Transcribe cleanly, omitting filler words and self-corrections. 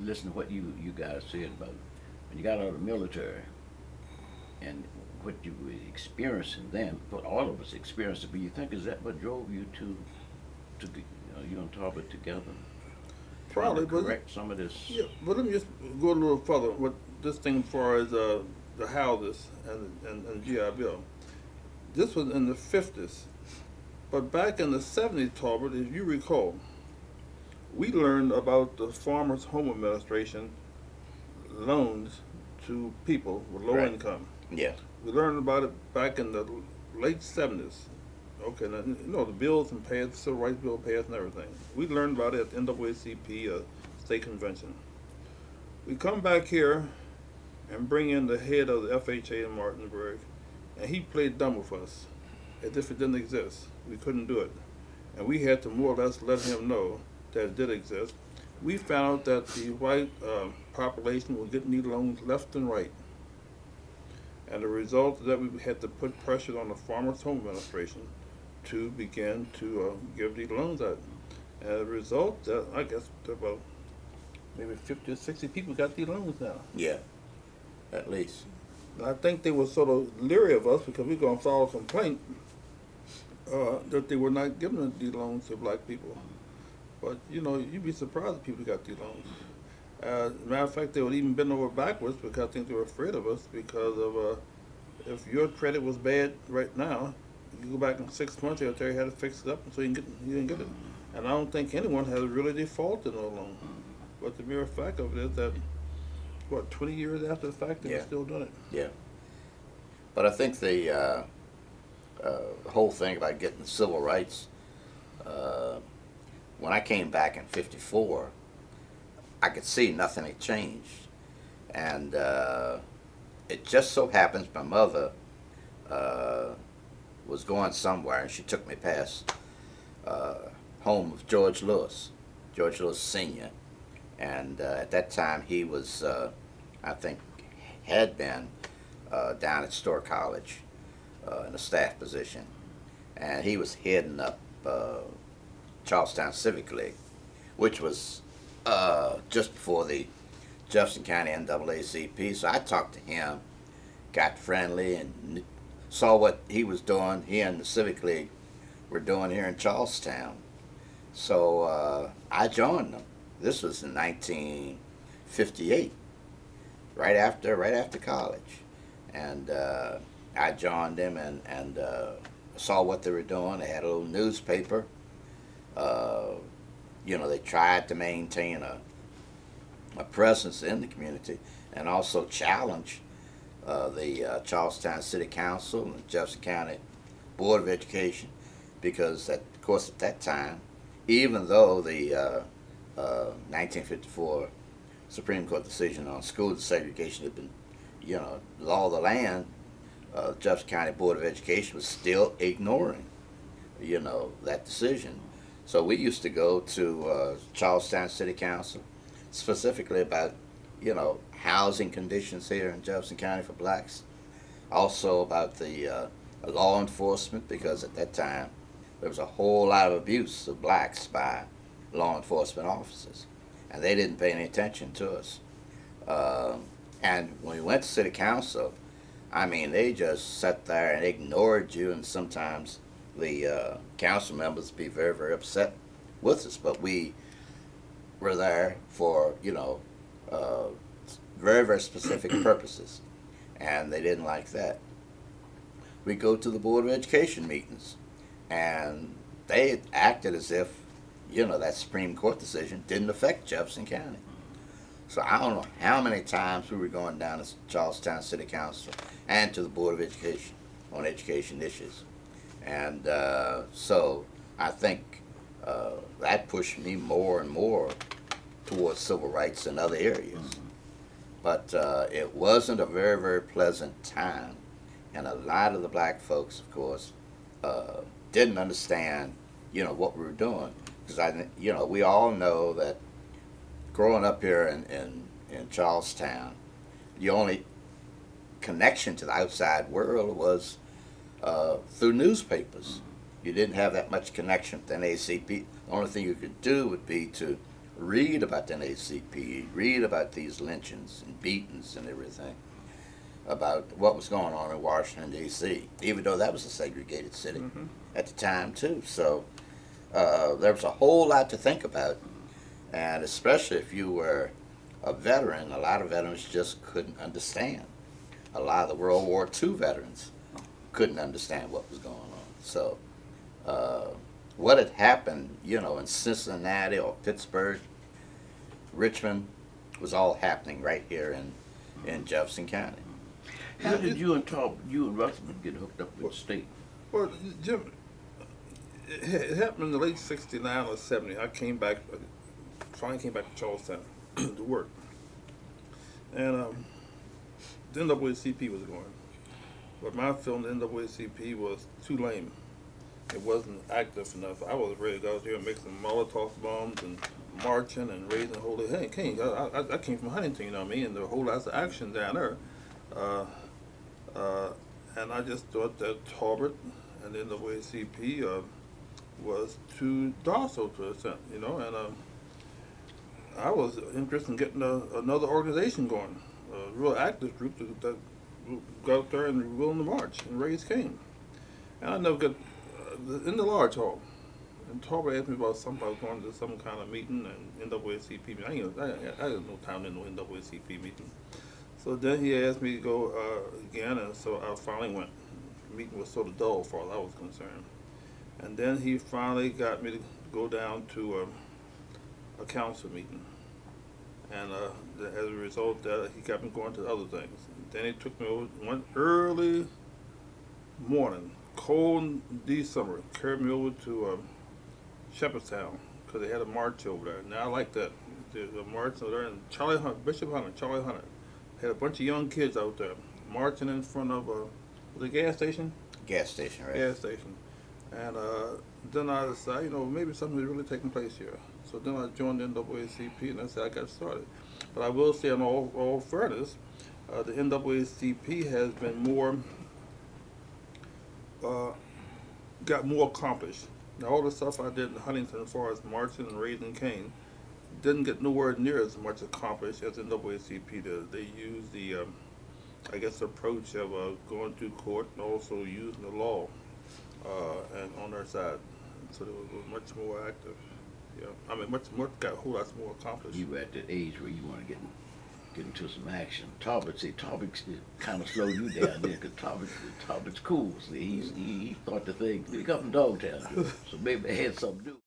listen to what you guys said about when you got out of the military and what you were experiencing then, what all of us experienced. But you think is that what drove you to you and Talbot together, trying to Probably, but correct some of this? yeah, but let me just go a little further with this thing as far as the houses and GI Bill. This was in the 50s, but back in the 70s, Talbot, if you recall, we learned about the Farmers Home Administration loans to people with low Right. income. Yeah. We learned about it back in the late 70s. Okay, now, you know, the bills and passed, civil rights bill passed and everything. We learned about it at the NAACP, state convention. We come back here and bring in the head of the FHA in Martinsburg, and he played dumb with us as if it didn't exist. We couldn't do it. And we had to more or less let him know that it did exist. We found out that the white population was getting these loans left and right. And the result is that we had to put pressure on the Farmers Home Administration to begin to give these loans out. And as a result, I guess about maybe 50 or 60 people got these loans now. Yeah. At least. And I think they were sort of leery of us because we're going to file a complaint that they were not giving these loans to black people. But, you know, you'd be surprised if people got these loans. As a matter of fact, they would even bend over backwards because I think they were afraid of us because of if your credit was bad right now, you go back in 6 months, they'll tell you how to fix it up so you can get it. And I don't think anyone has really defaulted on a loan. But the mere fact of it is that, 20 years after the fact, they're Yeah. still doing it. Yeah. But I think the whole thing about getting civil rights, uh, when I came back in '54, I could see nothing had changed. And it just so happens my mother uh, was going somewhere and she took me past uh, home of George Lewis Sr. And at that time he was, I think, had been down at Store College in a staff position. And he was heading up Charlestown Civic League, which was just before the Jefferson County NAACP. So I talked to him, got friendly, and saw what he was doing. He and the Civic League were doing here in Charlestown. So I joined them. This was in 1958, right after college, and I joined them and saw what they were doing. They had a little newspaper. They tried to maintain a presence in the community and also challenge the Charlestown City Council and the Jefferson County Board of Education, because of course at that time, even though the 1954 Supreme Court decision on school desegregation had been, law of the land, Jefferson County Board of Education was still ignoring, that decision. So we used to go to Charlestown City Council, specifically about, housing conditions here in Jefferson County for blacks. Also about the law enforcement, because at that time there was a whole lot of abuse of blacks by law enforcement officers, and they didn't pay any attention to us. And when we went to City Council, I mean, they just sat there and ignored you, and sometimes the council members be very, very upset with us. But we were there for, very, very specific purposes, and they didn't like that. We go to the Board of Education meetings, and they acted as if, that Supreme Court decision didn't affect Jefferson County. So I don't know how many times we were going down to Charlestown City Council and to the Board of Education on education issues. And so I think that pushed me more and more towards civil rights in other areas. But it wasn't a very, very pleasant time. And a lot of the black folks, of course, didn't understand, what we were doing. Because, we all know that growing up here in Charlestown, the only connection to the outside world was through newspapers. You didn't have that much connection with NAACP. The only thing you could do would be to read about the NAACP, read about these lynchings and beatings and everything, about what was going on in Washington, D.C., even though that was a segregated city Mm-hmm. at the time, too. So there was a whole lot to think about, and especially if you were a veteran, a lot of veterans just couldn't understand. A lot of the World War II veterans couldn't understand what was going on. So uh, what had happened, in Cincinnati or Pittsburgh, Richmond, was all happening right here in Jefferson County. How did you and Russellman get hooked up with the state? Well, Jim, it happened in the late '69 or '70. I came back, finally came back to Charlestown to work, and the NAACP was going, but my film, the NAACP, was too lame. It wasn't active enough. I was ready to go out there and make some Molotov bombs and marching and raising holy King. I came from Huntington, you know what I mean, and there were a whole lot of action down there. Uh, and I just thought that Talbot and the NAACP was too docile to a extent, and I was interested in getting another organization going, a real active group that would go out there and be willing to march and raise Cain. And I never got in the large hall. And Talbot asked me about something. I was going to some kind of meeting and NAACP meeting. I had no time in no NAACP meeting. So then he asked me to go again, and so I finally went. The meeting was sort of dull as far as I was concerned. And then he finally got me to go down to a council meeting. And as a result, he got me going to other things. Then he took me over one early morning, cold December, carried me over to Shepherdstown because they had a march over there. Now I like that. There's a march over there, and Bishop Hunter, Charlie Hunter, had a bunch of young kids out there marching in front of the gas station. Gas station, right? Gas station. And then I decided, maybe something is really taking place here. So then I joined the NAACP, and that's how I got started. But I will say, in all fairness, the NAACP has been got more accomplished. Now, all the stuff I did in Huntington as far as marching and raising Cain didn't get nowhere near as much accomplished as the NAACP did. They used the, approach of going to court and also using the law and on their side. So they were much more active. Yeah, I mean, got a whole lot more accomplished. You were at that age where you want to get into some action. Talbot kind of slowed you down there because Talbot's cool. See, he thought the thing. He come from Dogtown, so maybe they had something to do.